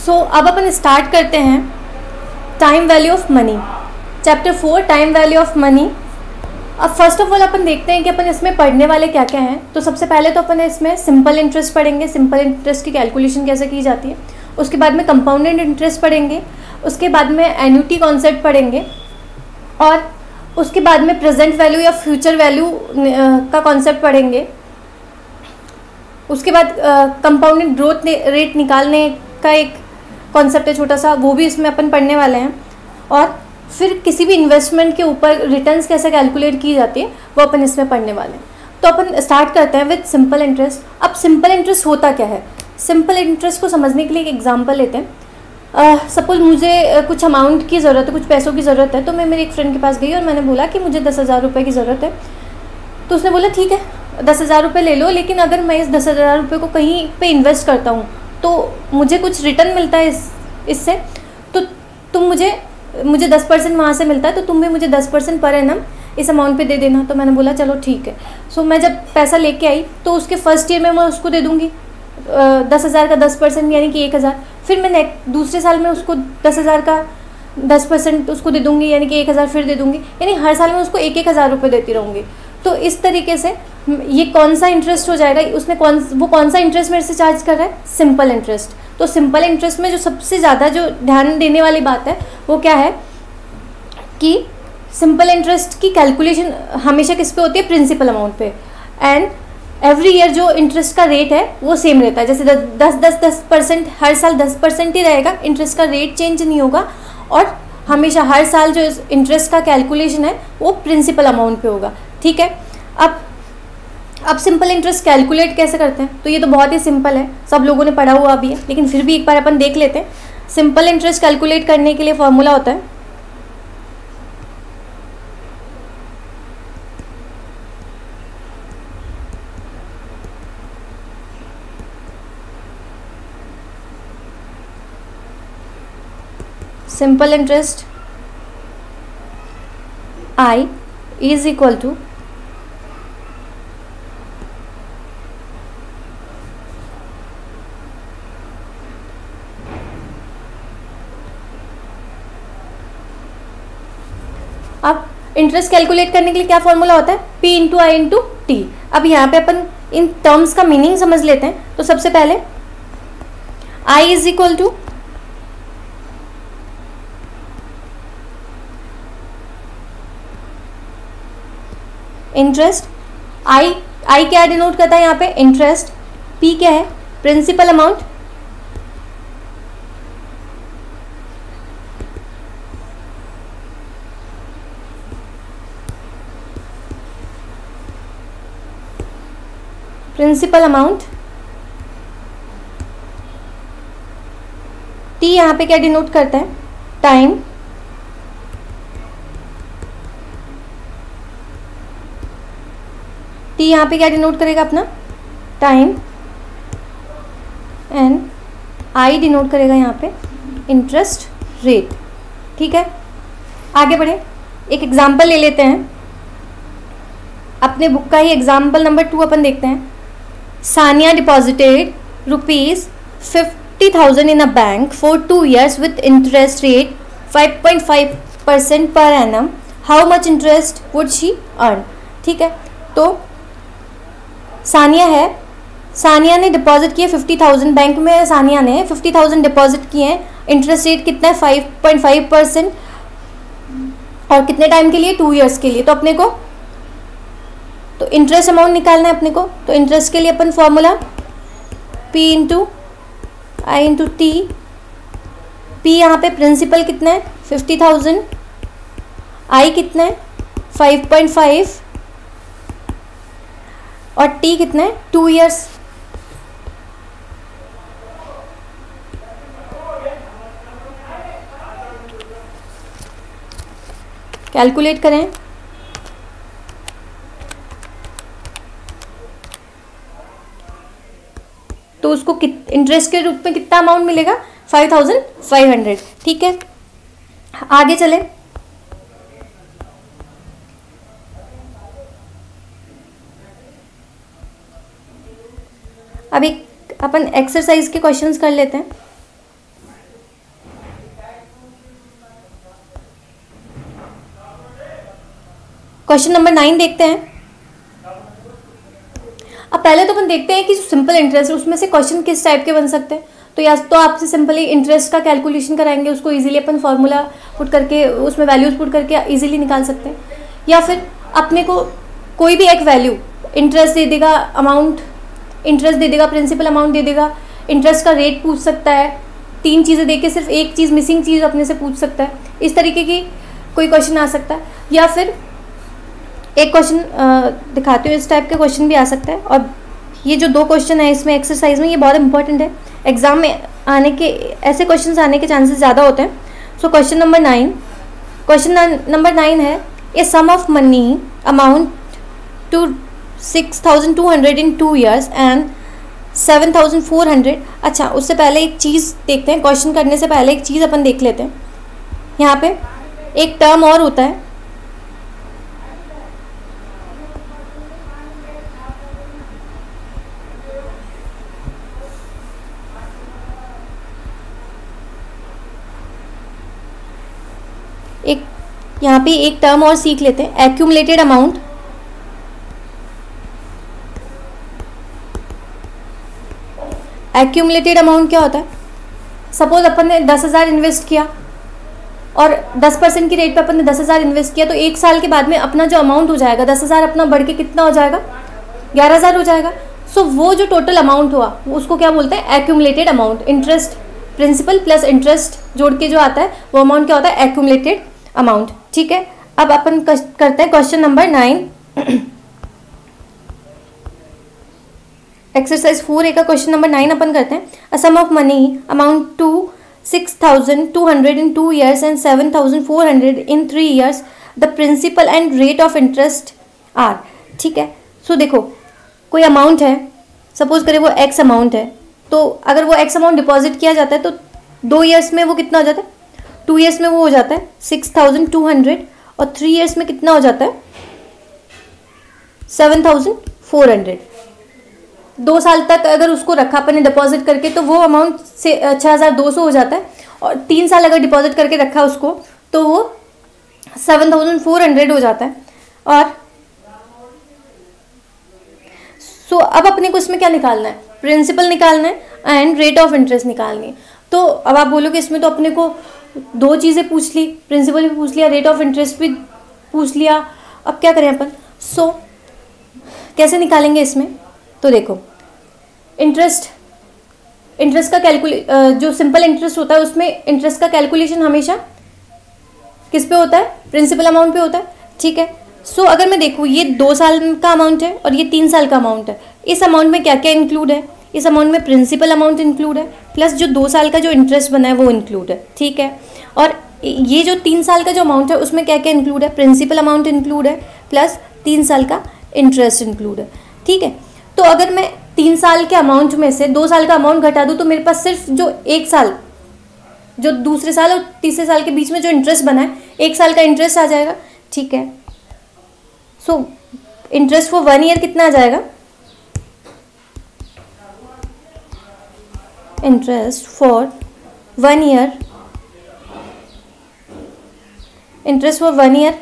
सो अब अपन स्टार्ट करते हैं time value of money, chapter 4 time value of money. अब फर्स्ट ऑफ ऑल अपन देखते हैं कि अपन इसमें पढ़ने वाले क्या क्या हैं। तो सबसे पहले तो अपन इसमें सिंपल इंटरेस्ट पढ़ेंगे, सिंपल इंटरेस्ट की कैलकुलेशन कैसे की जाती है। उसके बाद में कंपाउंडेड इंटरेस्ट पढ़ेंगे, उसके बाद में एन्युटी कॉन्सेप्ट पढ़ेंगे, और उसके बाद में प्रेजेंट वैल्यू या फ्यूचर वैल्यू का कॉन्सेप्ट पढ़ेंगे। उसके बाद कंपाउंडेड ग्रोथ रेट निकालने का एक कॉन्सेप्ट है छोटा सा, वो भी इसमें अपन पढ़ने वाले हैं। और फिर किसी भी इन्वेस्टमेंट के ऊपर रिटर्न्स कैसे कैलकुलेट की जाती है वो अपन इसमें पढ़ने वाले हैं। तो अपन स्टार्ट करते हैं विद सिंपल इंटरेस्ट। अब सिंपल इंटरेस्ट होता क्या है, सिंपल इंटरेस्ट को समझने के लिए एक एग्जांपल लेते हैं। सपोज मुझे कुछ अमाउंट की ज़रूरत है, कुछ पैसों की ज़रूरत है, तो मैं मेरी एक फ्रेंड के पास गई और मैंने बोला कि मुझे 10,000 रुपये की ज़रूरत है। तो उसने बोला ठीक है 10,000 रुपये ले लो, लेकिन अगर मैं इस 10,000 रुपये को कहीं पे इन्वेस्ट करता हूँ तो मुझे कुछ रिटर्न मिलता है इससे, तो तुम मुझे 10% वहाँ से मिलता है, तो तुम भी मुझे 10% पर एनम इस अमाउंट पे दे देना। तो मैंने बोला चलो ठीक है। सो मैं जब पैसा लेके आई तो उसके फर्स्ट ईयर में मैं उसको दे दूँगी 10,000 का 10% यानी कि 1,000। फिर मैं दूसरे साल में उसको 10,000 का 10% उसको दे दूँगी यानी कि 1,000 फिर दे दूँगी, यानी हर साल में उसको 1,000 रुपये देती रहूँगी। तो इस तरीके से ये कौन सा इंटरेस्ट हो जाएगा, उसने कौन सा इंटरेस्ट मेरे से चार्ज कर रहा है, सिंपल इंटरेस्ट। तो सिंपल इंटरेस्ट में जो सबसे ज़्यादा जो ध्यान देने वाली बात है वो क्या है कि सिंपल इंटरेस्ट की कैलकुलेशन हमेशा किस पे होती है, प्रिंसिपल अमाउंट पे। एंड एवरी ईयर जो इंटरेस्ट का रेट है वो सेम रहता है, जैसे 10% हर साल 10% ही रहेगा, इंटरेस्ट का रेट चेंज नहीं होगा। और हमेशा हर साल जो इंटरेस्ट का कैलकुलेशन है वो प्रिंसिपल अमाउंट पे होगा। ठीक है। अब सिंपल इंटरेस्ट कैलकुलेट कैसे करते हैं, तो ये तो बहुत ही सिंपल है, सब लोगों ने पढ़ा हुआ भी है, लेकिन फिर भी एक बार अपन देख लेते हैं। सिंपल इंटरेस्ट कैलकुलेट करने के लिए फॉर्मूला होता है simple interest I is equal to अब इंटरेस्ट कैलकुलेट करने के लिए क्या फॉर्मूला होता है, P into I into T. अब यहाँ पे अपन इन टर्म्स का मीनिंग समझ लेते हैं। तो सबसे पहले I is equal to interest, I क्या डिनोट करता है यहाँ पे, इंटरेस्ट। P क्या है, principal amount, principal amount. T यहाँ पे क्या डिनोट करता है, टाइम। T यहाँ पे क्या डिनोट करेगा अपना, टाइम। एंड I डिनोट करेगा यहाँ पे इंटरेस्ट रेट। ठीक है, आगे बढ़े, एक एग्जाम्पल ले लेते हैं, अपने बुक का ही एग्जाम्पल नंबर 2 अपन देखते हैं। Sania deposited ₹50,000 in a bank for 2 years with interest rate 5.5% per annum. How much interest would she earn? ठीक है, तो सानिया ने डिपॉजिट किए 50,000 बैंक में, सानिया ने 50,000 डिपॉजिट किए हैं। इंटरेस्ट रेट कितना है, 5.5%, और कितने टाइम के लिए, 2 ईयर्स के लिए। तो अपने को तो इंटरेस्ट अमाउंट निकालना है अपने को। तो इंटरेस्ट के लिए अपन formula P into I into T. P यहाँ पे प्रिंसिपल कितना है, 50,000, I कितना है 5.5, और T कितना है 2 ईयर्स। कैलकुलेट करें, तो उसको इंटरेस्ट के रूप में कितना अमाउंट मिलेगा, 5,500। ठीक है, आगे चले। अब एक अपन एक्सरसाइज के क्वेश्चंस कर लेते हैं। क्वेश्चन नंबर 9 देखते हैं। अब पहले तो अपन देखते हैं कि जो सिंपल इंटरेस्ट है उसमें से क्वेश्चन किस टाइप के बन सकते हैं। तो या तो आपसे सिंपली इंटरेस्ट का कैलकुलेशन कराएंगे, उसको इजीली अपन फार्मूला पुट करके उसमें वैल्यूज पुट करके इजीली निकाल सकते हैं, या फिर अपने को कोई भी एक वैल्यू, इंटरेस्ट दे देगा, अमाउंट इंटरेस्ट दे देगा, प्रिंसिपल अमाउंट दे देगा, इंटरेस्ट का रेट पूछ सकता है, 3 चीज़ें देके सिर्फ एक चीज़ मिसिंग चीज़ अपने से पूछ सकता है। इस तरीके की कोई क्वेश्चन आ सकता है, या फिर एक क्वेश्चन दिखाती हूँ, इस टाइप के क्वेश्चन भी आ सकता है। और ये जो 2 क्वेश्चन है इसमें एक्सरसाइज में, ये बहुत इंपॉर्टेंट है, एग्जाम में आने के ऐसे क्वेश्चन आने के चांसेस ज़्यादा होते हैं। सो क्वेश्चन नंबर 9 है, a sum of money amount to 6,200 in 2 years and 7,400। अच्छा, उससे पहले एक चीज़ देखते हैं, क्वेश्चन करने से पहले एक चीज़ अपन देख लेते हैं। यहाँ पे एक टर्म और होता है, एक यहाँ पे एक टर्म और सीख लेते हैं, एक्यूमुलेटेड अमाउंट। एक्यूमुलेटेड अमाउंट क्या होता है? सपोज अपन ने 10,000 इन्वेस्ट किया और 10% की रेट पे अपन ने 10,000 इन्वेस्ट किया, तो 1 साल के बाद में अपना जो अमाउंट हो जाएगा 10,000 अपना बढ़ के कितना हो जाएगा? 11,000 हो जाएगा। सो वो जो टोटल अमाउंट हुआ उसको क्या बोलते हैं? Accumulated amount. Interest, principal plus interest जोड़ के जो आता है वो अमाउंट क्या होता है? Accumulated amount. ठीक है, अब अपन करते हैं क्वेश्चन नंबर 9। एक्सरसाइज 4A का क्वेश्चन नंबर 9 अपन करते हैं। A sum of money amount to 6,200 in 2 years and 7,400 in 3 years. The principal and rate of interest are। ठीक है, सो देखो कोई अमाउंट है, सपोज करें वो एक्स अमाउंट है, तो अगर वो एक्स अमाउंट डिपॉजिट किया जाता है तो 2 years में वो कितना हो जाता है? 2 years में वो हो जाता है 6,200 और 3 years में कितना हो जाता है? 7,400। 2 साल तक अगर उसको रखा अपन ने डिपॉजिट करके तो वो अमाउंट से 6,200 हो जाता है, और 3 साल अगर डिपॉजिट करके रखा उसको तो वो 7,400 हो जाता है। और सो अब अपने को इसमें क्या निकालना है? प्रिंसिपल निकालना है एंड रेट ऑफ इंटरेस्ट निकालनी है। तो अब आप बोलोगे इसमें तो अपने को 2 चीज़ें पूछ ली, प्रिंसिपल भी पूछ लिया, रेट ऑफ इंटरेस्ट भी पूछ लिया, अब क्या करें अपन? सो कैसे निकालेंगे इसमें? तो देखो इंटरेस्ट का जो सिंपल इंटरेस्ट होता है उसमें इंटरेस्ट का कैलकुलेशन हमेशा किस पे होता है? प्रिंसिपल अमाउंट पे होता है। ठीक है, सो अगर मैं देखूँ ये 2 साल का अमाउंट है और ये 3 साल का अमाउंट है, इस अमाउंट में क्या क्या इंक्लूड है? इस अमाउंट में प्रिंसिपल अमाउंट इंक्लूड है प्लस जो 2 साल का जो इंटरेस्ट बना है वो इंक्लूड है। ठीक है, और ये जो 3 साल का जो अमाउंट है उसमें क्या क्या इंक्लूड है? प्रिंसिपल अमाउंट इंक्लूड है प्लस 3 साल का इंटरेस्ट इंक्लूड है। ठीक है, तो अगर मैं 3 साल के अमाउंट में से 2 साल का अमाउंट घटा दूँ तो मेरे पास सिर्फ जो 1 साल, जो दूसरे साल और तीसरे साल के बीच में जो इंटरेस्ट बना है 1 साल का इंटरेस्ट आ जाएगा। ठीक है, सो इंटरेस्ट फॉर 1 ईयर कितना आ जाएगा? Interest for 1 year, interest for 1 year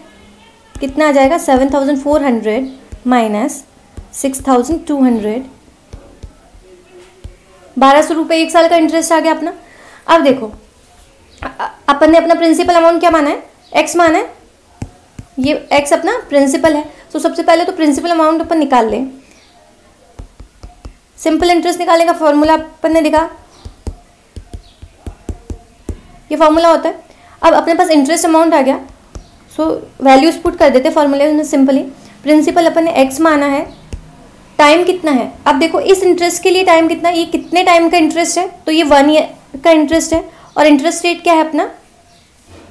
कितना आ जाएगा? 7,400 माइनस 6,200, 1,200 रुपये 1 साल का इंटरेस्ट आ गया अपना। अब देखो अपन ने अपना प्रिंसिपल अमाउंट क्या माना है? एक्स माना है, ये एक्स अपना प्रिंसिपल है। तो सबसे पहले तो प्रिंसिपल अमाउंट अपन निकाल लें। सिंपल इंटरेस्ट निकालने का फॉर्मूला अपन ने देखा, ये फॉर्मूला होता है। अब अपने पास इंटरेस्ट अमाउंट आ गया, सो वैल्यूज पुट कर देते फॉर्मूले में सिंपली। प्रिंसिपल अपन ने एक्स माना है, टाइम कितना है? अब देखो इस इंटरेस्ट के लिए टाइम कितना है? ये कितने टाइम का इंटरेस्ट है? तो ये 1 ईयर का इंटरेस्ट है, और इंटरेस्ट रेट क्या है अपना?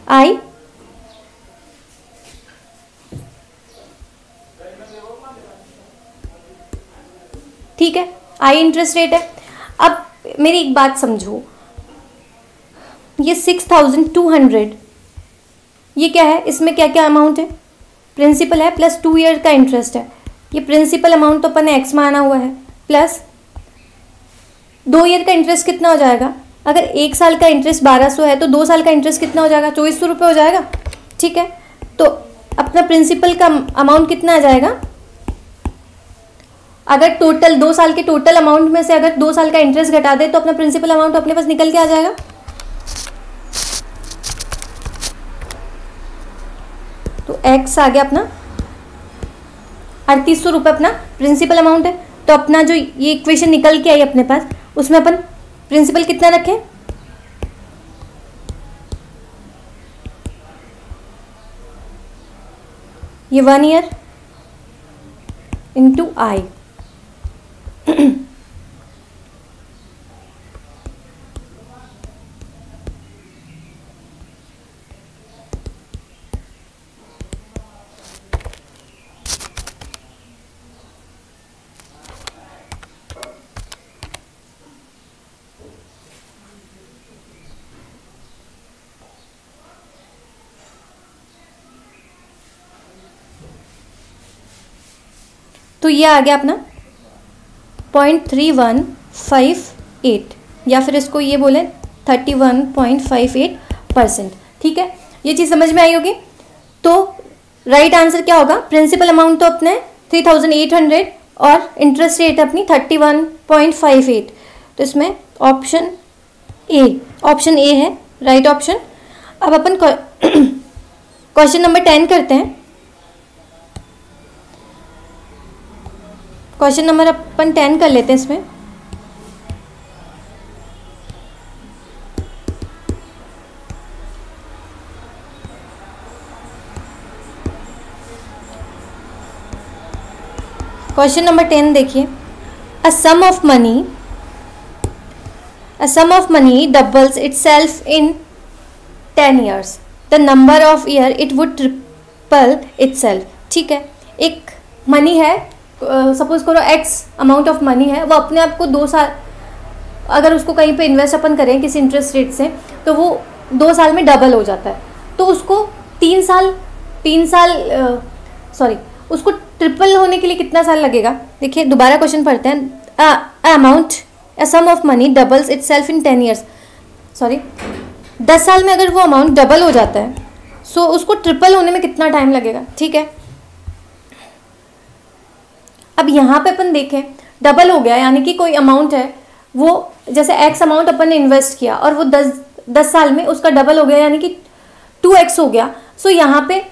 आई। ठीक है, आई इंटरेस्ट रेट है। अब मेरी एक बात समझो, ये 6,200 ये क्या है? इसमें क्या क्या अमाउंट है? प्रिंसिपल है प्लस 2 ईयर का इंटरेस्ट है। ये प्रिंसिपल अमाउंट तो अपन ने एक्स माना हुआ है, प्लस 2 ईयर का इंटरेस्ट कितना हो जाएगा? अगर 1 साल का इंटरेस्ट 1,200 है तो 2 साल का इंटरेस्ट कितना हो जाएगा? 2,400 रुपये हो जाएगा। ठीक है, तो अपना प्रिंसिपल का अमाउंट कितना आ जाएगा, अगर टोटल 2 साल के टोटल अमाउंट में से अगर 2 साल का इंटरेस्ट घटा दे तो अपना प्रिंसिपल अमाउंट अपने पास निकल के आ जाएगा। तो एक्स आ गया अपना 3800 रुपये अपना प्रिंसिपल अमाउंट है। तो अपना जो ये इक्वेशन निकल के आई अपने पास, उसमें अपन प्रिंसिपल कितना रखें, ये 1 ईयर इंटू आई। तो ये आ गया अपना 0.3158 या फिर इसको ये बोले 31.58%। ठीक है, ये चीज़ समझ में आई होगी। तो राइट आंसर क्या होगा, प्रिंसिपल अमाउंट तो अपने 3800 और इंटरेस्ट रेट अपनी 31.58। तो इसमें ऑप्शन ए है राइट ऑप्शन। अब अपन क्वेश्चन नंबर 10 करते हैं। क्वेश्चन नंबर अपन 10 कर लेते हैं। इसमें क्वेश्चन नंबर 10 देखिए, a sum of money doubles itself in 10 years, the number of year it would triple itself. ठीक है, एक मनी है, सपोज करो एक्स अमाउंट ऑफ मनी है, वो अपने आप को 2 साल अगर उसको कहीं पे इन्वेस्ट अपन करें किसी इंटरेस्ट रेट से, तो वो 2 साल में डबल हो जाता है। तो उसको 3 साल उसको ट्रिपल होने के लिए कितना साल लगेगा। देखिए दोबारा क्वेश्चन पढ़ते हैं। A sum of money doubles itself in 10 years, 10 साल में अगर वो अमाउंट डबल हो जाता है, सो उसको ट्रिपल होने में कितना टाइम लगेगा। ठीक है, अब यहाँ पे अपन देखें डबल हो गया, यानी कि कोई अमाउंट है वो जैसे एक्स अमाउंट अपन ने इन्वेस्ट किया और वो 10 साल में उसका डबल हो गया, यानी कि 2x हो गया। सो यहाँ पे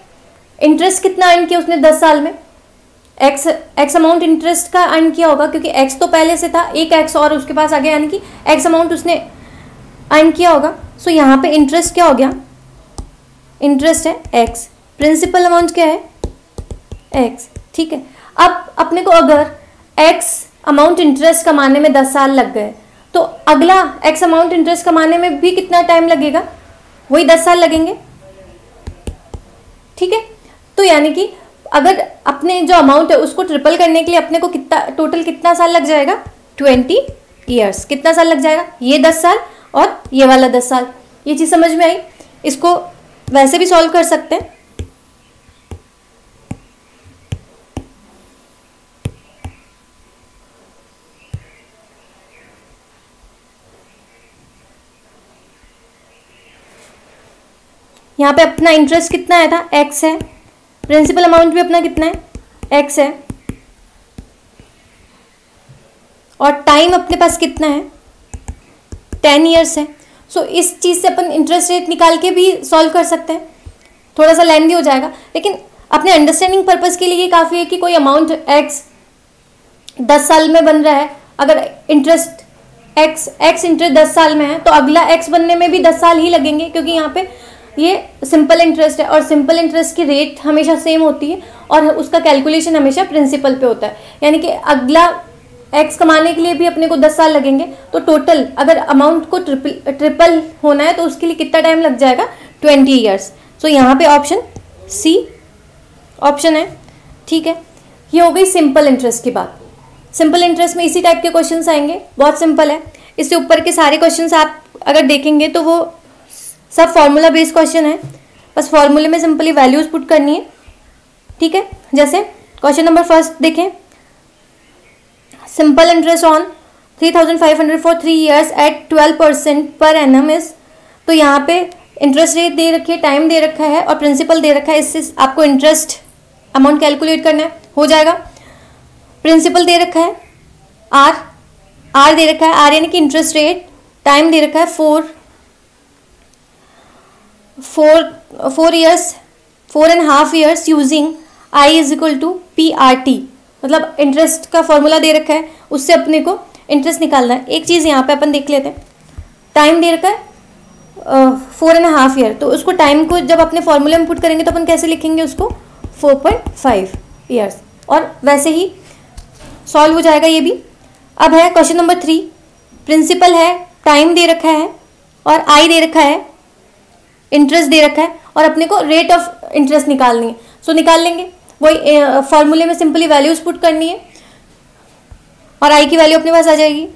इंटरेस्ट कितना अर्न किया उसने 10 साल में, एक्स अमाउंट इंटरेस्ट का अर्न किया होगा, क्योंकि एक्स तो पहले से था, एक एक्स और उसके पास आ गया, यानी कि एक्स अमाउंट उसने अर्न किया होगा। सो यहाँ पे इंटरेस्ट क्या हो गया, इंटरेस्ट है एक्स, प्रिंसिपल अमाउंट क्या है एक्स। ठीक है, अब अपने को अगर एक्स अमाउंट इंटरेस्ट कमाने में 10 साल लग गए, तो अगला एक्स अमाउंट इंटरेस्ट कमाने में भी कितना टाइम लगेगा, वही 10 साल लगेंगे। ठीक है, तो यानी कि अगर अपने जो अमाउंट है उसको ट्रिपल करने के लिए अपने को टोटल कितना साल लग जाएगा, 20 years। कितना साल लग जाएगा, ये 10 साल और ये वाला 10 साल। ये चीज़ समझ में आई। इसको वैसे भी सॉल्व कर सकते हैं। यहाँ पे अपना इंटरेस्ट कितना आया था, एक्स है, प्रिंसिपल अमाउंट भी अपना कितना है, एक्स है, और टाइम अपने पास कितना है, 10 years है। सो इस चीज़ से अपन इंटरेस्ट रेट निकाल के भी सॉल्व कर सकते हैं। थोड़ा सा लेंथी हो जाएगा, लेकिन अपने अंडरस्टैंडिंग पर्पस के लिए ये काफ़ी है कि कोई अमाउंट एक्स 10 साल में बन रहा है, अगर इंटरेस्ट एक्स इंटरेस्ट 10 साल में है, तो अगला एक्स बनने में भी 10 साल ही लगेंगे, क्योंकि यहाँ पे ये सिंपल इंटरेस्ट है और सिंपल इंटरेस्ट की रेट हमेशा सेम होती है और उसका कैलकुलेशन हमेशा प्रिंसिपल पे होता है। यानी कि अगला एक्स कमाने के लिए भी अपने को 10 साल लगेंगे। तो टोटल अगर अमाउंट को ट्रिपल होना है तो उसके लिए कितना टाइम लग जाएगा, 20 years। सो यहाँ पे ऑप्शन सी ऑप्शन है। ठीक है, ये हो गई सिंपल इंटरेस्ट की बात। सिंपल इंटरेस्ट में इसी टाइप के क्वेश्चंस आएंगे, बहुत सिंपल है। इससे ऊपर के सारे क्वेश्चंस आप अगर देखेंगे तो वो सब फॉर्मूला बेस्ड क्वेश्चन है, बस फॉर्मूले में सिंपली वैल्यूज पुट करनी है। ठीक है, जैसे क्वेश्चन नंबर फर्स्ट देखें, simple interest on 3500 for 3 years at 12% per annum is. तो यहाँ पे इंटरेस्ट रेट दे रखी है, टाइम दे रखा है और प्रिंसिपल दे रखा है, इससे आपको इंटरेस्ट अमाउंट कैलकुलेट करना है, हो जाएगा। प्रिंसिपल दे रखा है आर दे रखा है, आर यानी कि इंटरेस्ट रेट, टाइम दे रखा है 4.5 years using I is equal to PRT, मतलब इंटरेस्ट का फॉर्मूला दे रखा है, उससे अपने को इंटरेस्ट निकालना है। एक चीज़ यहाँ पे अपन देख लेते हैं, टाइम दे रखा है 4.5 ईयर, तो उसको टाइम को जब अपने फॉर्मूले में पुट करेंगे तो अपन कैसे लिखेंगे उसको 4.5 ईयर्स, और वैसे ही सॉल्व हो जाएगा ये भी। अब है क्वेश्चन नंबर 3, प्रिंसिपल है, टाइम दे रखा है और आई दे रखा है, इंटरेस्ट दे रखा है और अपने को रेट ऑफ इंटरेस्ट निकालनी है। सो निकाल लेंगे, वही फॉर्मूले में सिंपली वैल्यूज पुट करनी है और आई की वैल्यू अपने पास आ जाएगी।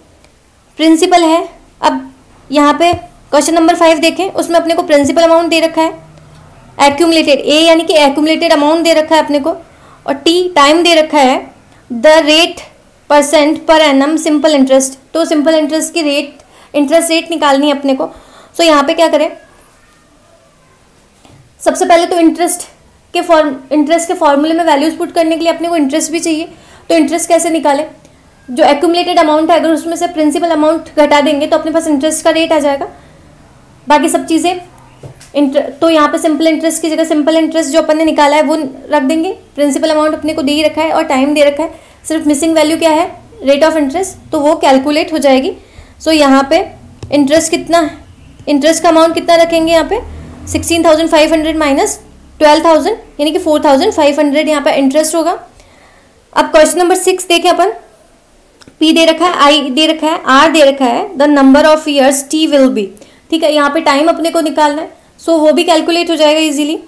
प्रिंसिपल है, अब यहाँ पे क्वेश्चन नंबर 5 देखें, उसमें अपने को प्रिंसिपल अमाउंट दे रखा है, एक्यूमुलेटेड ए यानी कि एक्यूमुलेटेड अमाउंट दे रखा है अपने को, और टी टाइम दे रखा है, the rate % per annum simple interest, तो सिंपल इंटरेस्ट की इंटरेस्ट रेट निकालनी है अपने को। सो यहाँ पे क्या करें, सबसे पहले तो इंटरेस्ट के फॉर्मूले में वैल्यूज पुट करने के लिए अपने को इंटरेस्ट भी चाहिए, तो इंटरेस्ट कैसे निकालें, जो एक्यूमुलेटेड अमाउंट है अगर उसमें से प्रिंसिपल अमाउंट घटा देंगे तो अपने पास इंटरेस्ट का रेट आ जाएगा। बाकी सब चीज़ें तो यहाँ पे सिंपल इंटरेस्ट की जगह सिंपल इंटरेस्ट जो अपन ने निकाला है वो रख देंगे, प्रिंसिपल अमाउंट अपने को दे ही रखा है और टाइम दे रखा है, सिर्फ मिसिंग वैल्यू क्या है, रेट ऑफ इंटरेस्ट, तो वो कैलकुलेट हो जाएगी। सो यहाँ पे इंटरेस्ट का अमाउंट कितना रखेंगे, यहाँ पे 16,500 माइनस 12,000 यानी कि 4,500 यहाँ पे इंटरेस्ट होगा। अब क्वेश्चन नंबर 6 देखें अपन, P दे रखा है, आई दे रखा है, आर दे रखा है, the number of years T will be, ठीक है, यहाँ पे टाइम अपने को निकालना है, सो वो भी कैलकुलेट हो जाएगा इजीली।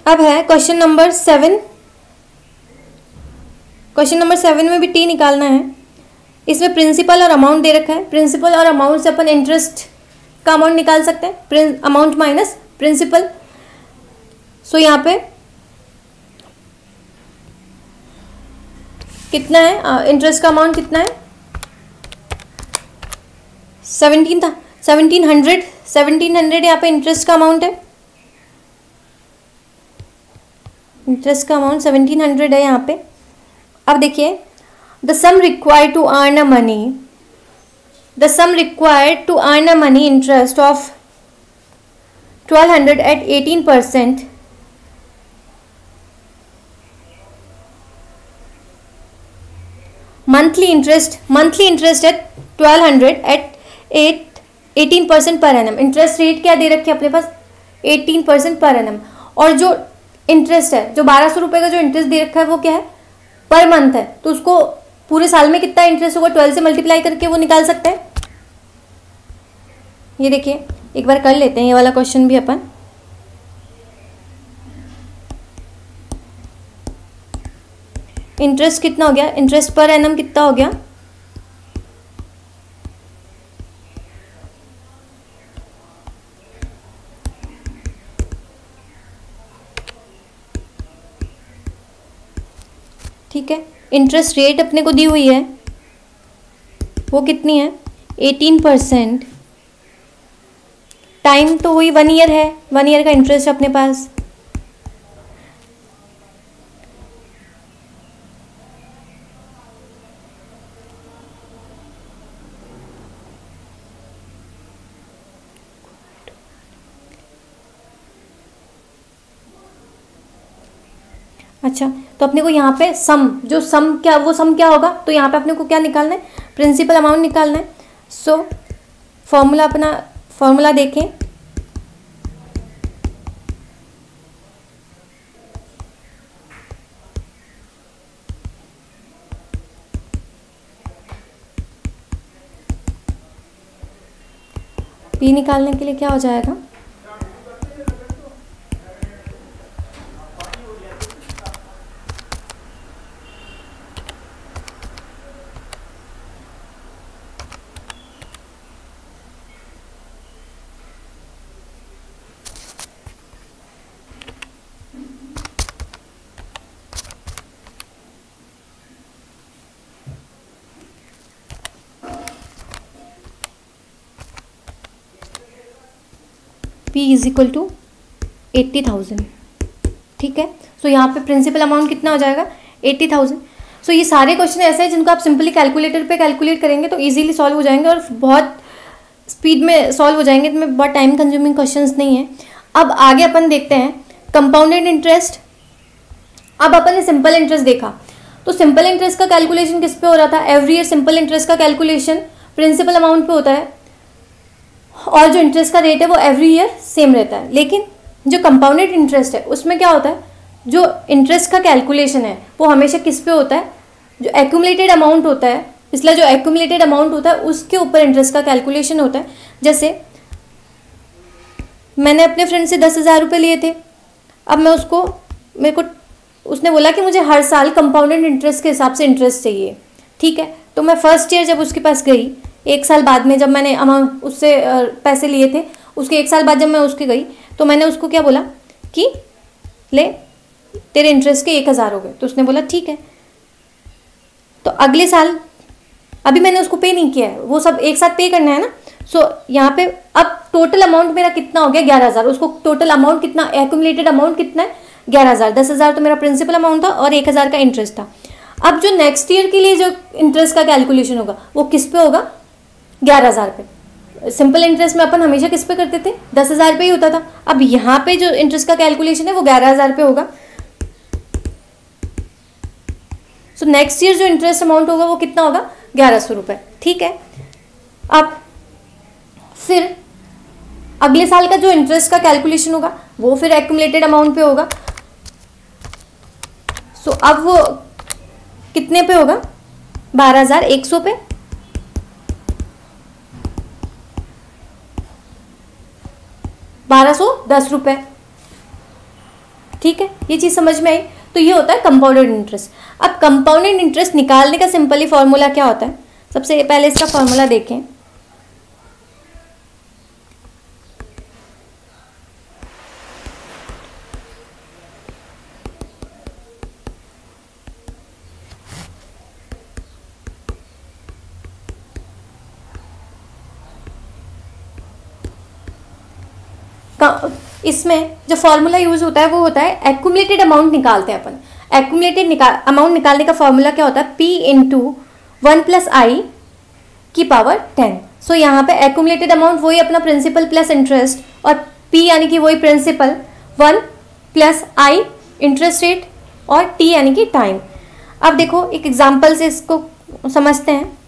अब है क्वेश्चन नंबर 7, क्वेश्चन नंबर 7 में भी T निकालना है, इसमें प्रिंसिपल और अमाउंट दे रखा है, प्रिंसिपल और अमाउंट से अपन इंटरेस्ट का अमाउंट निकाल सकते हैं, अमाउंट माइनस प्रिंसिपल। सो यहाँ पे कितना है, इंटरेस्ट का अमाउंट कितना है, 1700 यहाँ पे इंटरेस्ट का अमाउंट है, इंटरेस्ट का अमाउंट 1700 है यहाँ पे। अब देखिए, the sum required to earn a money interest of 1200 at 18%, monthly interest at 1200 at 18% per annum. Interest rate क्या दे रखे अपने पास, 18% पर एनम, और जो इंटरेस्ट है, जो 1200 रुपये का जो इंटरेस्ट दे रखा है वो क्या है, पर मंथ है, तो उसको पूरे साल में कितना इंटरेस्ट होगा 12 से मल्टीप्लाई करके वो निकाल सकते हैं। ये देखिए, एक बार कर लेते हैं ये वाला क्वेश्चन भी अपन। इंटरेस्ट कितना हो गया, इंटरेस्ट पर एनम कितना हो गया, ठीक है। इंटरेस्ट रेट अपने को दी हुई है, वो कितनी है, 18%, टाइम तो वही 1 ईयर है, 1 ईयर का इंटरेस्ट अपने पास, अच्छा, तो अपने को यहाँ पे सम क्या होगा, तो यहाँ पे अपने को क्या निकालना है, प्रिंसिपल अमाउंट निकालना है। सो फॉर्मूला देखें, P निकालने के लिए क्या हो जाएगा, P इज इक्वल टू 80,000, ठीक है। सो यहाँ पे प्रिंसिपल अमाउंट कितना हो जाएगा 80,000। सो ये सारे क्वेश्चन ऐसे हैं जिनको आप सिंपली कैलकुलेटर पे कैलकुलेट करेंगे तो इजीली सॉल्व हो जाएंगे और बहुत स्पीड में सॉल्व हो जाएंगे, इसमें बहुत टाइम कंज्यूमिंग क्वेश्चंस नहीं है। अब आगे अपन देखते हैं कंपाउंडेड इंटरेस्ट। अब अपन ने सिंपल इंटरेस्ट देखा, तो सिंपल इंटरेस्ट का कैलकुलेशन किस पे हो रहा था, एवरी ईयर सिंपल इंटरेस्ट का कैलकुलेशन प्रिंसिपल अमाउंट पे होता है और जो इंटरेस्ट का रेट है वो एवरी ईयर सेम रहता है। लेकिन जो कंपाउंडेड इंटरेस्ट है उसमें क्या होता है, जो इंटरेस्ट का कैलकुलेशन है वो हमेशा किस पे होता है, जो एक्यूमुलेटेड अमाउंट होता है, इसलिए जो एक्यूमुलेटेड अमाउंट होता है उसके ऊपर इंटरेस्ट का कैलकुलेशन होता है। जैसे मैंने अपने फ्रेंड से 10,000 रुपये लिए थे, अब मैं उसको, मेरे को उसने बोला कि मुझे हर साल कंपाउंडेड इंटरेस्ट के हिसाब से इंटरेस्ट चाहिए, ठीक है। तो मैं फर्स्ट ईयर जब उसके पास गई, एक साल बाद में जब मैंने अमाउंट उससे पैसे लिए थे, उसके एक साल बाद जब मैं उसके गई तो मैंने उसको क्या बोला कि ले तेरे इंटरेस्ट के 1,000 हो गए। तो उसने बोला ठीक है। तो अगले साल अभी मैंने उसको पे नहीं किया है, वो सब एक साथ पे करना है ना। सो यहाँ पे अब टोटल अमाउंट मेरा कितना हो गया 11,000। उसको टोटल अमाउंट कितना, एक्यूमुलेटेड अमाउंट कितना है 11,000। 10,000 तो मेरा प्रिंसिपल अमाउंट था और 1,000 का इंटरेस्ट था। अब जो नेक्स्ट ईयर के लिए जो इंटरेस्ट का कैलकुलेशन होगा वो किस पे होगा 11,000 पे। सिंपल इंटरेस्ट में अपन हमेशा किस पे करते थे 10,000 पे ही होता था। अब यहाँ पे जो इंटरेस्ट का कैलकुलेशन है वो 11,000 पे होगा। सो नेक्स्ट ईयर जो इंटरेस्ट अमाउंट होगा वो कितना होगा 1,100 रुपये, ठीक है। अब फिर अगले साल का जो इंटरेस्ट का कैलकुलेशन होगा वो फिर एक्यूमुलेटेड अमाउंट पे होगा। सो अब वो कितने पे होगा 12,100 पे। ₹1,210, ठीक है। ये चीज समझ में आई। तो ये होता है कंपाउंडेड इंटरेस्ट। अब कंपाउंडेड इंटरेस्ट निकालने का सिंपली फॉर्मूला क्या होता है, सबसे पहले इसका फॉर्मूला देखें। इसमें जो फॉर्मूला यूज होता है वो होता है एक्यूमुलेटेड अमाउंट निकालते हैं अपन। एक्यूमुलेटेड अमाउंट निकालने का फॉर्मूला क्या होता है P इंटू 1 + I की पावर 10। सो यहाँ पे एक्यूमुलेटेड अमाउंट वही अपना प्रिंसिपल प्लस इंटरेस्ट और P यानी कि वही प्रिंसिपल, 1 + I इंटरेस्ट रेट और T यानी कि टाइम। अब देखो एक एग्जाम्पल से इसको समझते हैं।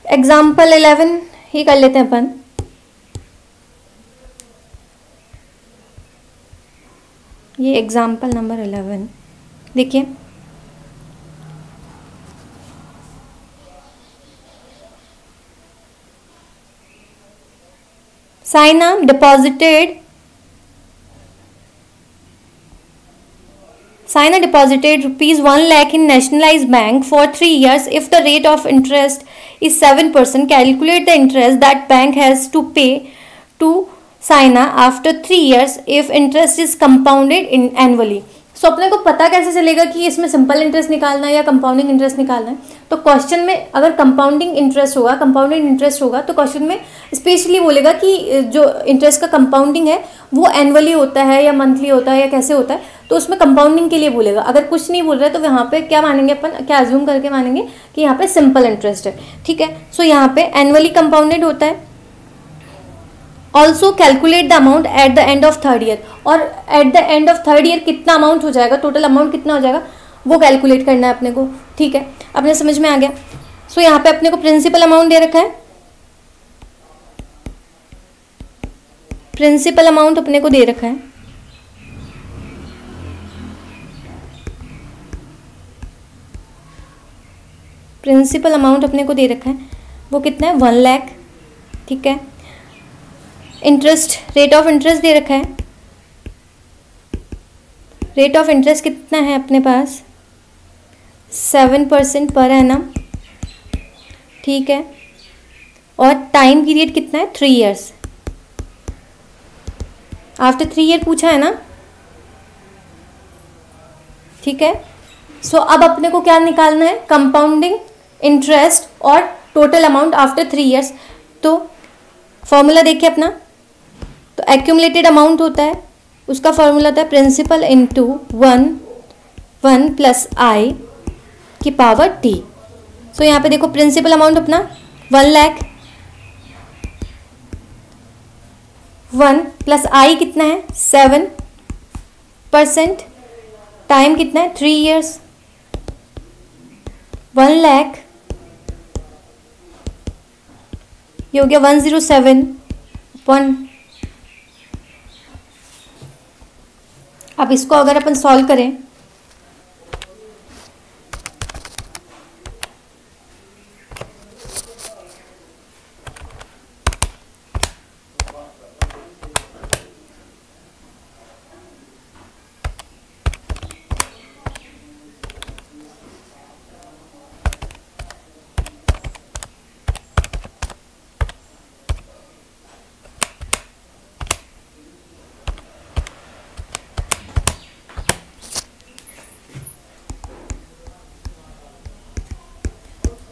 एग्जाम्पल 11 ही कर लेते हैं अपन। ये एग्जाम्पल नंबर 11 देखिए। Saina deposited ₹1 lakh in nationalized bank for 3 years. If the rate of interest is 7%, calculate the interest that bank has to pay to Saina after 3 years if interest is compounded in annually. सो अपने को पता कैसे चलेगा कि इसमें simple interest निकालना है या कंपाउंडिंग इंटरेस्ट निकालना है। तो क्वेश्चन में अगर कंपाउंडिंग इंटरेस्ट होगा, कंपाउंडेड इंटरेस्ट होगा, तो क्वेश्चन में स्पेशली बोलेगा कि जो इंटरेस्ट का कंपाउंडिंग है वो एनुअली होता है या मंथली होता है या कैसे होता है, तो उसमें कंपाउंडिंग के लिए बोलेगा। अगर कुछ नहीं बोल रहा है तो यहाँ पे क्या मानेंगे अपन, क्या अज्यूम करके मानेंगे कि यहाँ पे सिंपल इंटरेस्ट है, ठीक है। सो यहाँ पे एनुअली कंपाउंडेड होता है। Also calculate the amount at the end of 3rd year, और at the end of 3rd year कितना अमाउंट हो जाएगा, टोटल अमाउंट कितना हो जाएगा वो कैलकुलेट करना है अपने को, ठीक है। अपने समझ में आ गया। सो यहाँ पे अपने को प्रिंसिपल अमाउंट दे रखा है, प्रिंसिपल अमाउंट अपने को दे रखा है, प्रिंसिपल अमाउंट अपने को दे रखा है, वो कितना है 1 लाख, ठीक है। इंटरेस्ट, रेट ऑफ इंटरेस्ट दे रखा है, रेट ऑफ इंटरेस्ट कितना है अपने पास 7% पर एनम, ठीक है। और टाइम पीरियड कितना है 3 ईयर्स। आफ्टर 3 ईयर पूछा है ना, ठीक है। सो अब अपने को क्या निकालना है, कंपाउंडिंग इंटरेस्ट और टोटल अमाउंट आफ्टर 3 ईयर्स। तो फॉर्मूला देखिए अपना, तो एक्यूमुलेटेड अमाउंट होता है, उसका फॉर्मूला होता है प्रिंसिपल इंटू 1 प्लस आई की पावर टी। सो यहाँ पे देखो प्रिंसिपल अमाउंट अपना 1 लाख, 1 प्लस आई कितना है 7%, टाइम कितना है 3 ईयर्स, 1 लाख ये हो गया 107 अपन। अब इसको अगर अपन सॉल्व करें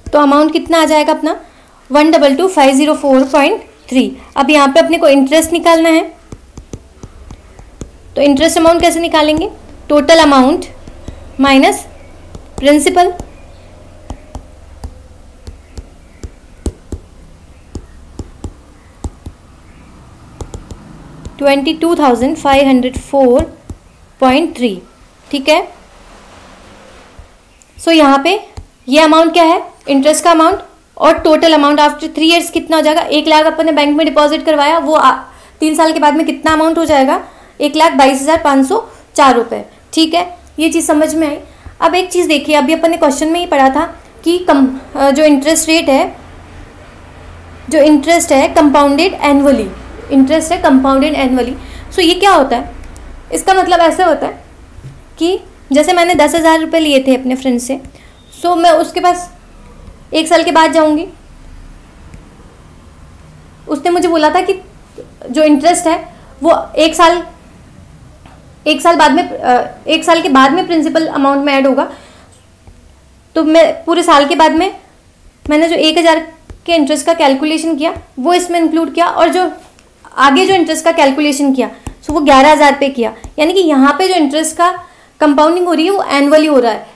तो अमाउंट कितना आ जाएगा अपना 122,504.3। अब यहाँ पे अपने को इंटरेस्ट निकालना है, तो इंटरेस्ट अमाउंट कैसे निकालेंगे, टोटल अमाउंट माइनस प्रिंसिपल, $22,504.3, ठीक है। सो यहाँ पे ये अमाउंट क्या है, इंटरेस्ट का अमाउंट, और टोटल अमाउंट आफ्टर 3 ईयर्स कितना हो जाएगा, 1 लाख अपन ने बैंक में डिपॉजिट करवाया, वो 3 साल के बाद में कितना अमाउंट हो जाएगा, 1,22,504 रुपये, ठीक है। ये चीज़ समझ में आई। अब एक चीज़ देखिए, अभी अपन ने क्वेश्चन में ही पढ़ा था कि जो इंटरेस्ट रेट है, जो इंटरेस्ट है कंपाउंडेड एनुअली, इंटरेस्ट है कंपाउंडेड एनुअली। सो ये क्या होता है, इसका मतलब ऐसा होता है कि जैसे मैंने 10,000 रुपये लिए थे अपने फ्रेंड से, सो मैं उसके पास 1 साल के बाद जाऊंगी, उसने मुझे बोला था कि जो इंटरेस्ट है वो 1 साल बाद में 1 साल के बाद में प्रिंसिपल अमाउंट में ऐड होगा। तो मैं पूरे साल के बाद में मैंने जो 1,000 के इंटरेस्ट का कैलकुलेशन किया वो इसमें इंक्लूड किया, और जो आगे जो इंटरेस्ट का कैलकुलेशन किया सो वो 11,000 पे किया। यानी कि यहाँ पे जो इंटरेस्ट का कंपाउंडिंग हो रही है वो एनुअली हो रहा है,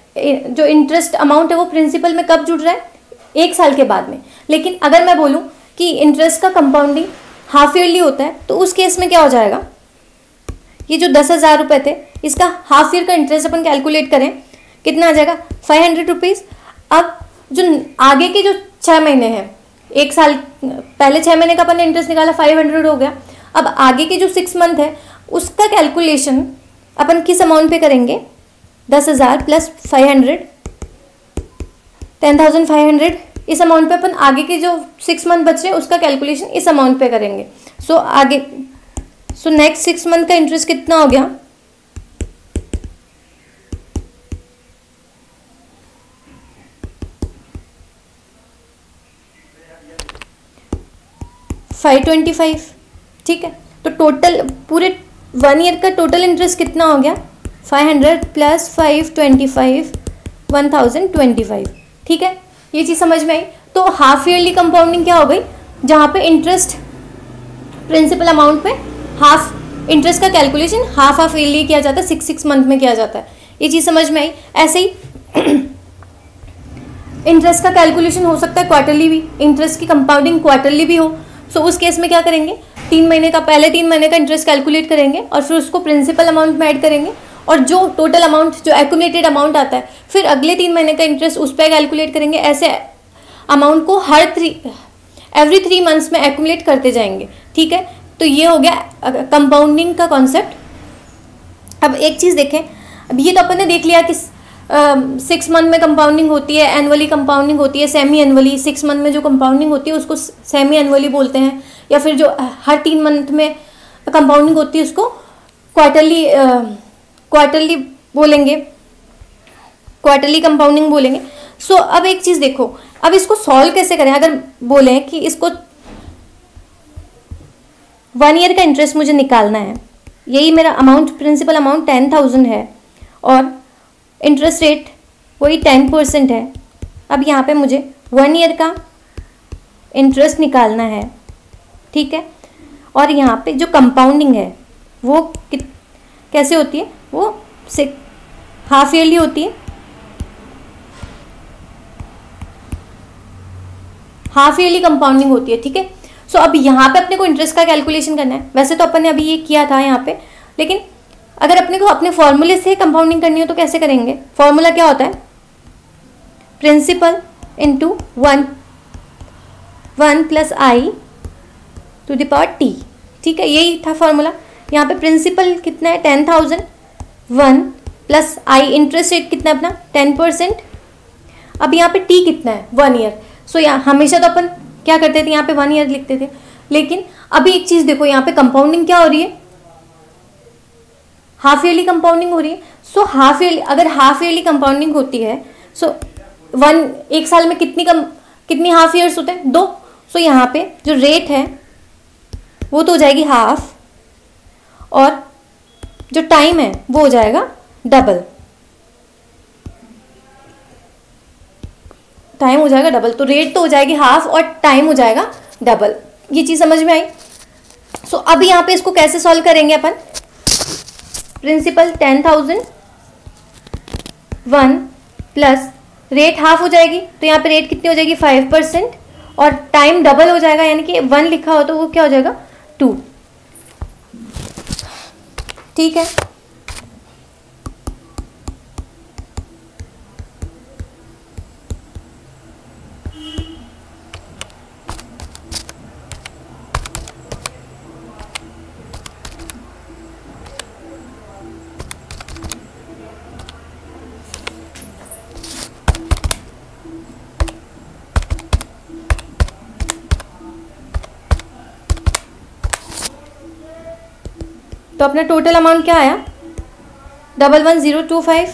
जो इंटरेस्ट अमाउंट है वो प्रिंसिपल में कब जुड़ रहा है, 1 साल के बाद में। लेकिन अगर मैं बोलूँ कि इंटरेस्ट का कंपाउंडिंग हाफ ईयरली होता है, तो उस केस में क्या हो जाएगा, ये जो 10,000 रुपये थे इसका हाफ ईयर का इंटरेस्ट अपन कैलकुलेट करें कितना आ जाएगा 500 रुपीज़। अब जो आगे के जो 6 महीने हैं, 1 साल पहले 6 महीने का अपन ने इंटरेस्ट निकाला 500 हो गया, अब आगे के जो 6 मंथ है उसका कैलकुलेशन अपन किस अमाउंट पे करेंगे, 10,000 प्लस 500 10,500, इस अमाउंट पे अपन आगे के जो 6 मंथ बच रहे हैं उसका कैलकुलेशन इस अमाउंट पे करेंगे। सो नेक्स्ट 6 मंथ का इंटरेस्ट कितना हो गया, $525, ठीक है। तो टोटल पूरे 1 ईयर का टोटल इंटरेस्ट कितना हो गया, 500 प्लस 525 1025, ठीक है। ये चीज़ समझ में आई। तो हाफ ईयरली कंपाउंडिंग क्या हो गई, जहाँ पे इंटरेस्ट प्रिंसिपल अमाउंट पे हाफ इंटरेस्ट का कैलकुलेशन हाफ ईयरली किया जाता है, 6 मंथ में किया जाता है। ये चीज़ समझ में आई। ऐसे ही इंटरेस्ट का कैलकुलेशन हो सकता है क्वार्टरली भी, इंटरेस्ट की कंपाउंडिंग क्वार्टरली भी हो। सो उस केस में क्या करेंगे, 3 महीने का पहले 3 महीने का इंटरेस्ट कैलकुलेट करेंगे और फिर उसको प्रिंसिपल अमाउंट में ऐड करेंगे, और जो टोटल अमाउंट जो एक्यूमुलेटेड अमाउंट आता है फिर अगले 3 महीने का इंटरेस्ट उस पर कैलकुलेट करेंगे। ऐसे अमाउंट को एवरी 3 मंथ्स में एक्यूमुलेट करते जाएंगे, ठीक है। तो ये हो गया कंपाउंडिंग का कॉन्सेप्ट। अब एक चीज़ देखें, अब ये तो अपन ने देख लिया कि 6 मंथ में कंपाउंडिंग होती है, एनुअली कंपाउंडिंग होती है, सेमी एनुअली। 6 मंथ में जो कंपाउंडिंग होती है उसको सेमी एनुअली बोलते हैं, या फिर जो हर 3 मंथ में कंपाउंडिंग होती है उसको क्वार्टरली बोलेंगे, क्वार्टरली कंपाउंडिंग बोलेंगे। सो अब एक चीज़ देखो, अब इसको सॉल्व कैसे करें। अगर बोलें कि इसको 1 ईयर का इंटरेस्ट मुझे निकालना है, यही मेरा अमाउंट प्रिंसिपल अमाउंट 10,000 है और इंटरेस्ट रेट वही 10% है। अब यहाँ पे मुझे 1 ईयर का इंटरेस्ट निकालना है, ठीक है। और यहाँ पे जो कंपाउंडिंग है वो कैसे होती है, वो हाफ ईयरली होती है, हाफ ईयरली कंपाउंडिंग होती है, ठीक है। सो अब यहाँ पे अपने को इंटरेस्ट का कैलकुलेशन करना है। वैसे तो अपन ने अभी ये किया था यहाँ पे, लेकिन अगर अपने को अपने फॉर्मूले से कंपाउंडिंग करनी हो तो कैसे करेंगे। फॉर्मूला क्या होता है, principal into 1 plus I to the power T, ठीक है। यही था फॉर्मूला। यहाँ पे प्रिंसिपल कितना है 10,000, 1 प्लस आई, इंटरेस्ट रेट कितना है अपना 10%। अब यहाँ पे टी कितना है 1 ईयर। सो यहाँ हमेशा तो अपन क्या करते थे, यहाँ पे 1 ईयर लिखते थे, लेकिन अभी एक चीज़ देखो, यहाँ पे कंपाउंडिंग क्या हो रही है, हाफ ईयरली कंपाउंडिंग हो रही है। सो हाफ ईयरली, अगर हाफ ईयरली कंपाउंडिंग होती है, सो एक साल में कितनी हाफ ईयर्स होते हैं, 2। सो यहाँ पे जो रेट है वो तो हो जाएगी हाफ, और जो टाइम है वो हो जाएगा डबल, टाइम हो जाएगा डबल। तो रेट तो हो जाएगी हाफ और टाइम हो जाएगा डबल। ये चीज़ समझ में आई। सो अब यहाँ पे इसको कैसे सॉल्व करेंगे अपन, प्रिंसिपल 10,000, 1 प्लस रेट हाफ हो जाएगी, तो यहाँ पे रेट कितनी हो जाएगी 5%, और टाइम डबल हो जाएगा, यानी कि 1 लिखा हो तो वो क्या हो जाएगा 2, ठीक है। तो अपना टोटल अमाउंट क्या आया 11025।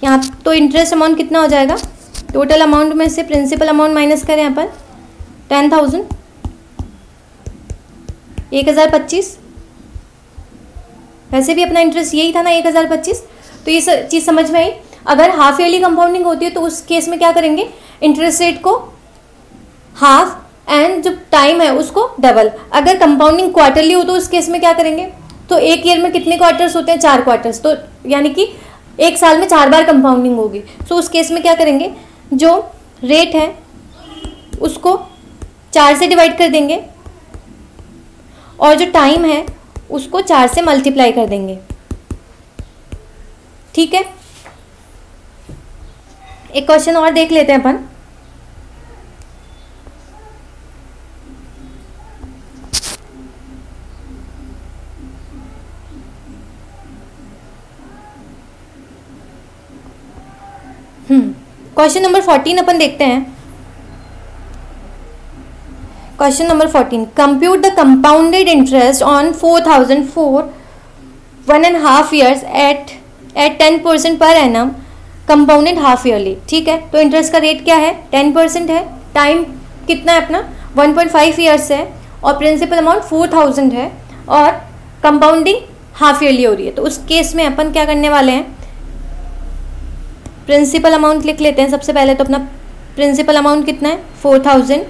यहाँ तो इंटरेस्ट अमाउंट कितना हो जाएगा, टोटल अमाउंट में से प्रिंसिपल अमाउंट माइनस करें अपन 10,000, 1025। वैसे भी अपना इंटरेस्ट यही था ना 1025। तो ये चीज़ समझ में आई। अगर हाफ ईयरली कंपाउंडिंग होती है तो उस केस में क्या करेंगे, इंटरेस्ट रेट को हाफ एंड जो टाइम है उसको डबल। अगर कंपाउंडिंग क्वार्टरली हो तो उस केस में क्या करेंगे, तो एक ईयर में कितने क्वार्टर्स होते हैं, 4 क्वार्टर्स, तो यानी कि एक साल में 4 बार कंपाउंडिंग होगी। तो उस केस में क्या करेंगे, जो रेट है उसको 4 से डिवाइड कर देंगे और जो टाइम है उसको 4 से मल्टीप्लाई कर देंगे, ठीक है। एक क्वेश्चन और देख लेते हैं अपन। क्वेश्चन नंबर 14 अपन देखते हैं। Question number 14, compute the compounded interest on 4,000 for 1.5 years at 10% per annum compounded half yearly, ठीक है। तो इंटरेस्ट का रेट क्या है 10% है, टाइम कितना है अपना 1.5 ईयर्स है, और प्रिंसिपल अमाउंट 4,000 है, और कंपाउंडिंग हाफ ईयरली हो रही है। तो उस केस में अपन क्या करने वाले हैं, प्रिंसिपल अमाउंट लिख लेते हैं सबसे पहले। तो अपना प्रिंसिपल अमाउंट कितना है 4,000,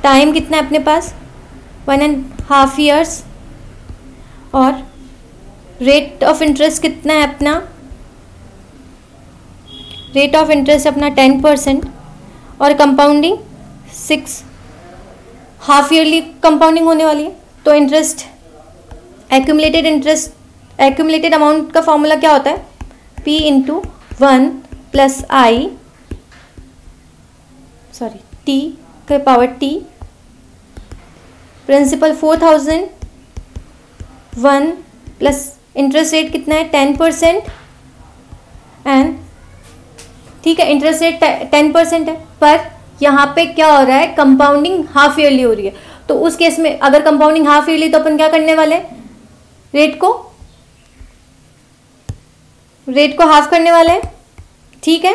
टाइम कितना है अपने पास 1.5 ईयर्स, और रेट ऑफ इंटरेस्ट कितना है अपना, रेट ऑफ इंटरेस्ट अपना 10%, और कंपाउंडिंग 6, हाफ ईयरली कंपाउंडिंग होने वाली है। तो इंटरेस्ट एक्यूमुलेटेड अमाउंट का फॉर्मूला क्या होता है, P into 1 plus I, T के power T, principal 4,000, 1 plus interest rate कितना है 10%, एंड ठीक है इंटरेस्ट रेट 10% है, पर यहाँ पे क्या हो रहा है, कंपाउंडिंग हाफ ईयरली हो रही है। तो उस केस में अगर कंपाउंडिंग हाफ ईयरली तो अपन क्या करने वाले हैं, रेट को हाफ करने वाले हैं, ठीक है।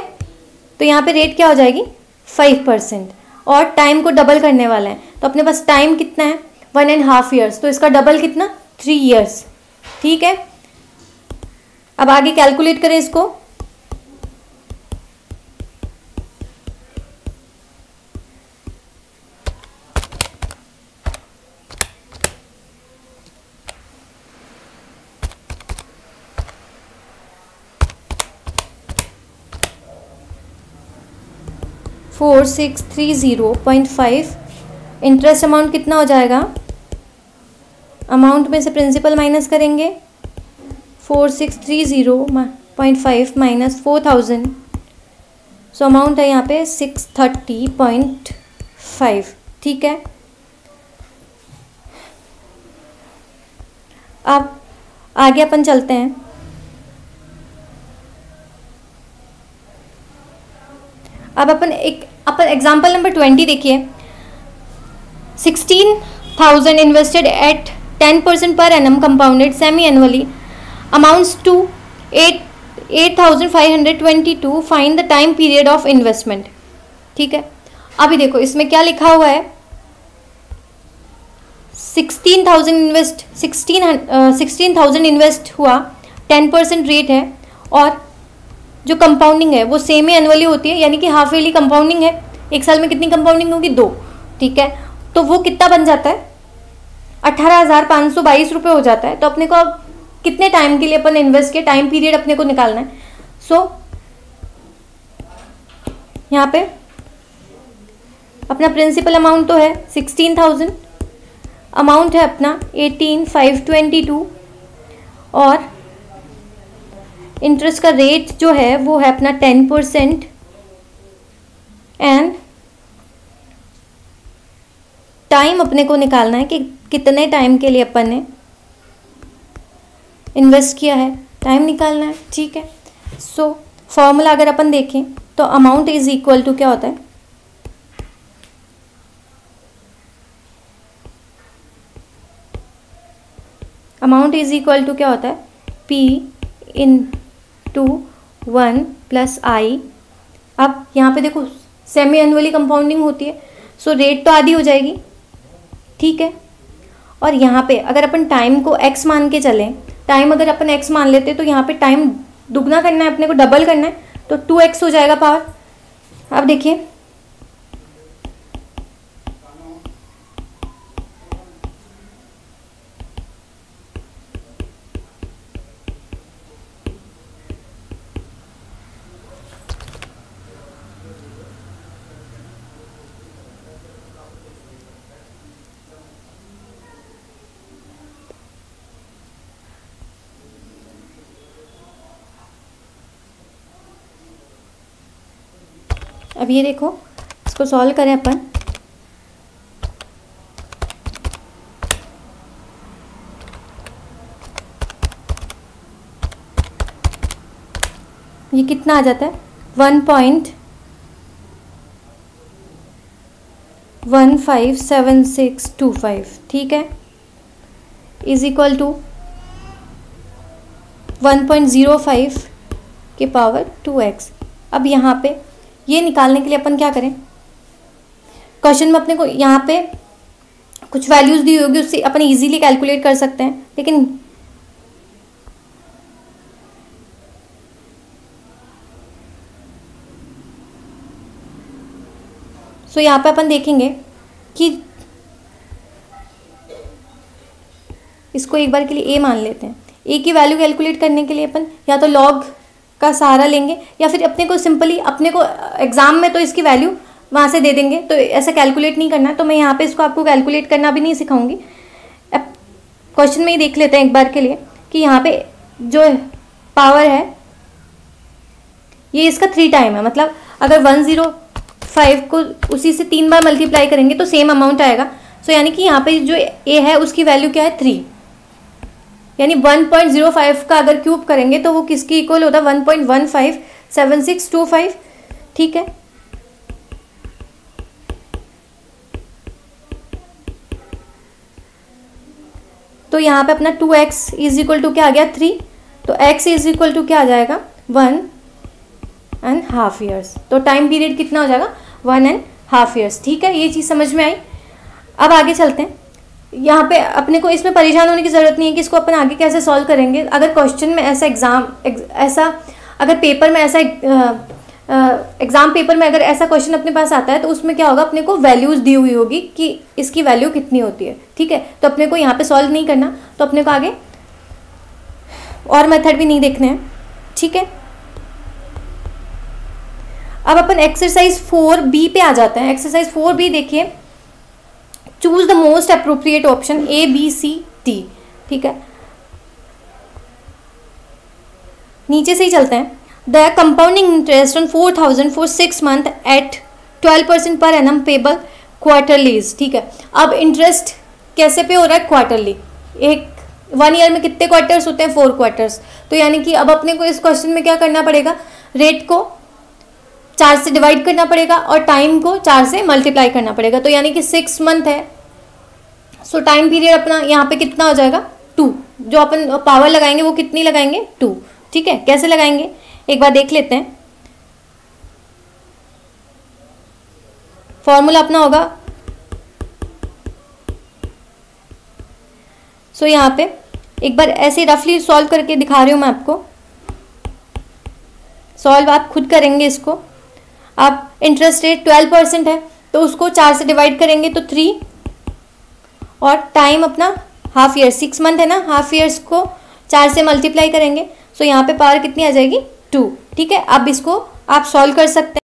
तो यहाँ पे रेट क्या हो जाएगी 5%, और टाइम को डबल करने वाले हैं। तो अपने पास टाइम कितना है 1.5 ईयर्स, तो इसका डबल कितना 3 ईयर्स, ठीक है। अब आगे कैलकुलेट करें इसको, 4630.5, इंटरेस्ट अमाउंट कितना हो जाएगा, अमाउंट में से प्रिंसिपल माइनस करेंगे, 4630.5 माइनस 4000, सो अमाउंट है यहाँ पे 630.5। ठीक है, अब आगे अपन चलते हैं। अब अपन एग्जाम्पल नंबर 20 देखिए। 16,000 invested at 10% per annum compounded semi annually amounts to 8,522। Find the time period of investment. ठीक है, अभी देखो इसमें क्या लिखा हुआ है, 16,000 इन्वेस्ट हुआ, 10% रेट है, और जो कंपाउंडिंग है वो सेमी एनुअली होती है, यानी कि हाफ ईयरली कंपाउंडिंग है। एक साल में कितनी कंपाउंडिंग होगी, 2। ठीक है, तो वो कितना बन जाता है, 18,522 रुपये हो जाता है। तो अपने को अब कितने टाइम के लिए अपन इन्वेस्ट किया, टाइम पीरियड अपने को निकालना है। सो यहाँ पे अपना प्रिंसिपल अमाउंट तो है 16,000, अमाउंट है अपना 18,522, और इंटरेस्ट का रेट जो है वो है अपना 10%, एंड टाइम अपने को निकालना है कि कितने टाइम के लिए अपन ने इन्वेस्ट किया है, टाइम निकालना है। ठीक है, सो फॉर्मूला अगर अपन देखें तो अमाउंट इज इक्वल टू क्या होता है, अमाउंट इज इक्वल टू क्या होता है, P × 1 + I। अब यहाँ पे देखो सेमी एनुअली कंपाउंडिंग होती है, सो रेट तो आधी हो जाएगी। ठीक है, और यहाँ पे अगर अपन टाइम को x मान के चलें, टाइम अगर अपन x मान लेते तो यहाँ पे टाइम दुगना करना है अपने को, डबल करना है, तो 2x हो जाएगा पावर। अब देखिए अब ये देखो, इसको सॉल्व करें अपन। ये कितना आ जाता है, 1.157625। ठीक है, इज इक्वल टू 1.05 के पावर 2x। अब यहाँ पे ये निकालने के लिए अपन क्या करें, क्वेश्चन में अपने को यहाँ पे कुछ वैल्यूज दी होगी, उससे अपन इजीली कैलकुलेट कर सकते हैं, लेकिन सो यहाँ पे अपन देखेंगे कि इसको एक बार के लिए a मान लेते हैं। a की वैल्यू कैलकुलेट करने के लिए अपन या तो log का सहारा लेंगे, या फिर अपने को सिंपली अपने को एग्जाम में तो इसकी वैल्यू वहाँ से दे देंगे, तो ऐसा कैलकुलेट नहीं करना है। तो मैं यहाँ पे इसको आपको कैलकुलेट करना भी नहीं सिखाऊंगी। अब क्वेश्चन में ही देख लेते हैं एक बार के लिए कि यहाँ पे जो पावर है ये इसका 3 टाइम है, मतलब अगर 105 को उसी से 3 बार मल्टीप्लाई करेंगे तो सेम अमाउंट आएगा। सो यानी कि यहाँ पे जो a है उसकी वैल्यू क्या है, 3, यानी 1.05 का अगर क्यूब करेंगे तो वो किसकी इक्वल होता है, 1.157625। ठीक है, तो यहाँ पे अपना 2x इज इक्वल टू क्या आ गया, 3। तो x इज इक्वल टू क्या आ जाएगा, 1.5 ईयर्स। तो टाइम पीरियड कितना हो जाएगा, 1.5 ईयर्स। ठीक है, ये चीज़ समझ में आई। अब आगे चलते हैं। यहाँ पे अपने को इसमें परेशान होने की ज़रूरत नहीं है कि इसको अपन आगे कैसे सॉल्व करेंगे। अगर क्वेश्चन में ऐसा अगर पेपर में ऐसा एग्ज़ाम पेपर में अगर ऐसा क्वेश्चन अपने पास आता है तो उसमें क्या होगा, अपने को वैल्यूज़ दी हुई होगी कि इसकी वैल्यू कितनी होती है। ठीक है, तो अपने को यहाँ पे सॉल्व नहीं करना, तो अपने को आगे और मेथड भी नहीं देखने हैं। ठीक है, अब अपन एक्सरसाइज 4B पे आ जाते हैं। एक्सरसाइज 4B देखिए, choose the most appropriate option ABCD। ठीक है, नीचे से ही चलते हैं। The compounding interest on 4,000 for 6 month at 12% per annum payable क्वार्टरलीज। ठीक है, अब इंटरेस्ट कैसे पे हो रहा है? क्वार्टरली। एक 1 ईयर में कितने क्वार्टर्स होते हैं? 4 क्वार्टर्स। तो यानी कि अब अपने को इस क्वेश्चन में क्या करना पड़ेगा? रेट को 4 से डिवाइड करना पड़ेगा और टाइम को 4 से मल्टीप्लाई करना पड़ेगा। तो यानी कि 6 मंथ है, सो टाइम पीरियड अपना यहाँ पे कितना हो जाएगा? 2। जो अपन पावर लगाएंगे वो कितनी लगाएंगे? 2। ठीक है, कैसे लगाएंगे एक बार देख लेते हैं। फॉर्मूला अपना होगा, सो यहाँ पे एक बार ऐसे रफली सॉल्व करके दिखा रही हूँ मैं आपको। सॉल्व आप खुद करेंगे इसको। आप इंटरेस्ट रेट 12% है तो उसको 4 से डिवाइड करेंगे तो 3, और टाइम अपना हाफ ईयर 6 मंथ है ना, हाफ ईयर्स को 4 से मल्टीप्लाई करेंगे। सो यहाँ पे पावर कितनी आ जाएगी? 2। ठीक है, अब इसको आप सॉल्व कर सकते हैं।